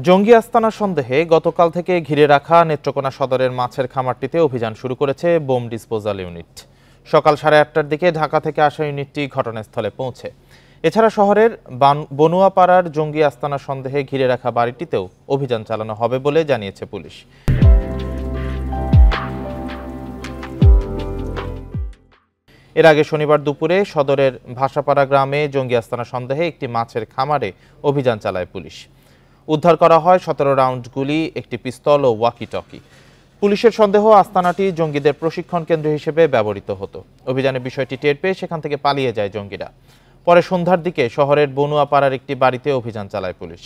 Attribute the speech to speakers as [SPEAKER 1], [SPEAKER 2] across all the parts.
[SPEAKER 1] জঙ্গি আস্তানা সন্দেহে গতকাল থেকে ঘিরে রাখা নেত্রকোনা সদরের মাছের খামারটিতে অভিযান শুরু করেছে বোম ডিসপোজাল ইউনিট। সকাল 8:30টার দিকে ঢাকা থেকে আসা ইউনিটটি ঘটনাস্থলে পৌঁছে। এছাড়া শহরের বনুয়াপাড়ার জঙ্গি আস্তানা সন্দেহে ঘিরে রাখা বাড়িটিতেও অভিযান চালানো হবে বলে জানিয়েছে পুলিশ। এর আগে শনিবার দুপুরে সদরের ভাষাপাড়া গ্রামে জঙ্গি আস্তানা সন্দেহে একটি মাছের খামারে অভিযান চালায় পুলিশ। উদ্ধার করা হয় 17 রাউন্ড গুলি, একটি পিস্তল ও ওয়াকি টকি। পুলিশের সন্দেহ আস্তানাটি জঙ্গিদের প্রশিক্ষণ কেন্দ্র হিসেবে ব্যবহৃত হতো। অভিযানের বিষয়টি টের পেয়ে সেখান থেকে পালিয়ে যায় জঙ্গিরা। পরে সন্ধ্যার দিকে শহরের বনুয়াপাড়ার একটি বাড়িতে অভিযান চালায় পুলিশ।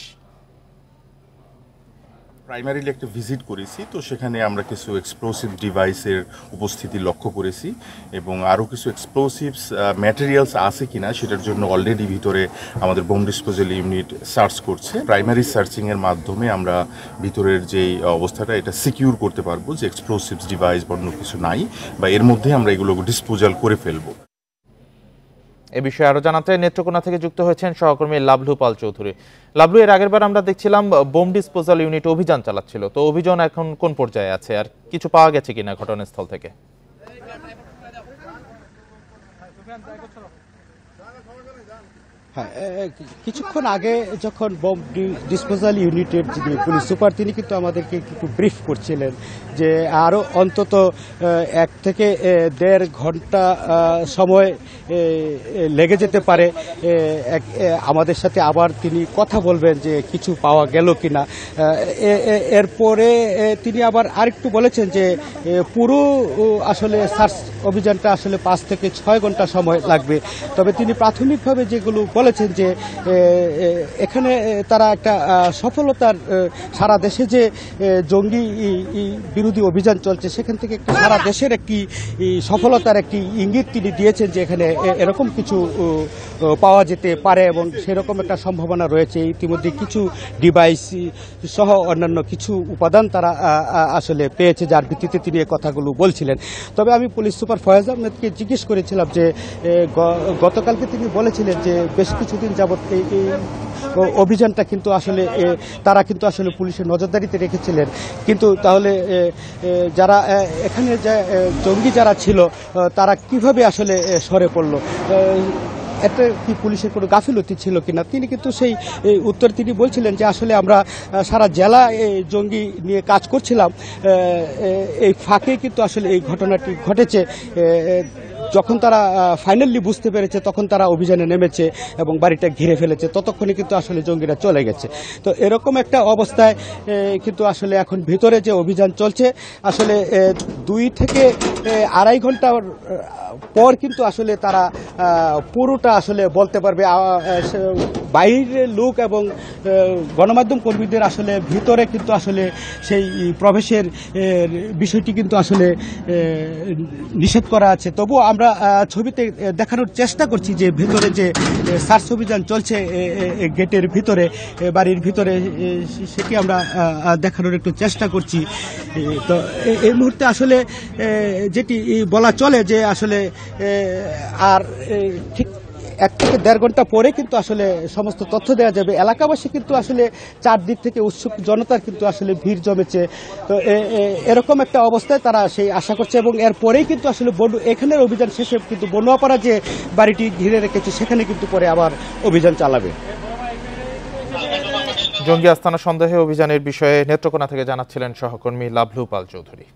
[SPEAKER 2] প্রাইমারিলি একটা ভিজিট করেছি, তো সেখানে আমরা কিছু এক্সপ্লোসিভ ডিভাইসের উপস্থিতি লক্ষ্য করেছি এবং আরও কিছু এক্সপ্লোসিভস ম্যাটেরিয়ালস আছে কিনা সেটার জন্য অলরেডি ভিতরে আমাদের বোম ডিসপোজাল ইউনিট সার্চ করছে। প্রাইমারি সার্চিংয়ের মাধ্যমে আমরা ভিতরের যেই অবস্থাটা এটা সিকিউর করতে পারবো যে এক্সপ্লোসিভস ডিভাইস বা অন্য কিছু নাই, বা এর মধ্যে আমরা এগুলো ডিসপোজাল করে ফেলবো।
[SPEAKER 1] এ বিষয়ে আরো জানাতে নেত্রকোনা থেকে যুক্ত হয়েছেন সহকর্মী লাভলু পাল চৌধুরী। লাভলু, এর আগের বার আমরা দেখছিলাম বোম ডিসপোজাল ইউনিট অভিযান চালাচ্ছিল, তো অভিযান এখন কোন পর্যায়ে আছে আর কিছু পাওয়া গেছে কিনা ঘটনাস্থল থেকে?
[SPEAKER 3] হ্যাঁ, কিছুক্ষণ আগে যখন বোম ডিসপোজাল ইউনিটের যিনি পুলিশ সুপার তিনি কিন্তু আমাদেরকে একটু ব্রিফ করছিলেন যে আরও অন্তত 1 থেকে 1.5 ঘন্টা সময় লেগে যেতে পারে। আমাদের সাথে আবার তিনি কথা বলবেন যে কিছু পাওয়া গেল কিনা। এরপরে তিনি আবার আরেকটু বলেছেন যে পুরো আসলে সার্চ অভিযানটা আসলে 5 থেকে 6 ঘন্টা সময় লাগবে। তবে তিনি প্রাথমিকভাবে যেগুলো বলেছেন যে এখানে তারা একটা সফলতার, সারা দেশে যে জঙ্গি বিরোধী অভিযান চলছে সেখান থেকে একটা সারা দেশের একটি সফলতার একটি ইঙ্গিত তিনি দিয়েছেন যে এখানে এরকম কিছু পাওয়া যেতে পারে এবং সেরকম একটা সম্ভাবনা রয়েছে। ইতিমধ্যে কিছু ডিভাইস সহ অন্যান্য কিছু উপাদান তারা আসলে পেয়েছে, যার ভিত্তিতে তিনি এই কথাগুলো বলছিলেন। তবে আমি পুলিশ সুপার ফয়েজ আহমেদকে জিজ্ঞেস করেছিলাম যে গতকালকে তিনি বলেছিলেন যে বেশ কিছুদিন যাবৎ এই অভিযানটা কিন্তু আসলে তারা কিন্তু আসলে পুলিশের নজরদারিতে রেখেছিলেন, কিন্তু তাহলে যারা এখানে জঙ্গি যারা ছিল তারা কিভাবে আসলে সরে পড়ল, এটা কি পুলিশের কোনো গাফিলতি ছিল কিনা, তিনি কিন্তু সেই উত্তর তিনি বলছিলেন যে আসলে আমরা সারা জেলা জঙ্গি নিয়ে কাজ করছিলাম, এই ফাঁকে কিন্তু আসলে এই ঘটনাটি ঘটেছে। যখন তারা ফাইনালি বুঝতে পেরেছে তখন তারা অভিযানে নেমেছে এবং বাড়িটা ঘিরে ফেলেছে, ততক্ষণে কিন্তু আসলে জঙ্গিরা চলে গেছে। তো এরকম একটা অবস্থায় কিন্তু আসলে এখন ভিতরে যে অভিযান চলছে আসলে 2 থেকে 2.5 ঘন্টার পর কিন্তু আসলে তারা পুরোটা আসলে বলতে পারবে। বাইরের লোক এবং গণমাধ্যম কর্মীদের আসলে ভিতরে কিন্তু আসলে সেই প্রবেশের বিষয়টি কিন্তু আসলে নিষেধ করা আছে। তবুও আমরা ছবিতে দেখানোর চেষ্টা করছি যে ভিতরে যে সার্চ অভিযান চলছে গেটের ভিতরে, বাড়ির ভিতরে, সেটি আমরা দেখানোর একটু চেষ্টা করছি। তো এই মুহূর্তে আসলে যেটি বলা চলে যে আসলে আর ঠিক 1 থেকে 1.5 ঘন্টা পরে কিন্তু আসলে সমস্ত তথ্য দেওয়া যাবে। এলাকাবাসী কিন্তু আসলে চারদিক থেকে উৎসুক জনতার কিন্তু আসলে ভিড় জমেছে। তো এরকম একটা অবস্থায় তারা সেই আশা করছে এবং এরপরেই কিন্তু আসলে এখানের অভিযান শেষে কিন্তু বনুয়াপাড়া যে বাড়িটি ঘিরে রেখেছে সেখানে কিন্তু পরে আবার অভিযান চালাবে।
[SPEAKER 1] জঙ্গি আস্তানা সন্দেহে অভিযানের বিষয়ে নেত্রকোনা থেকে জানাচ্ছিলেন সহকর্মী লাভলু পাল চৌধুরী।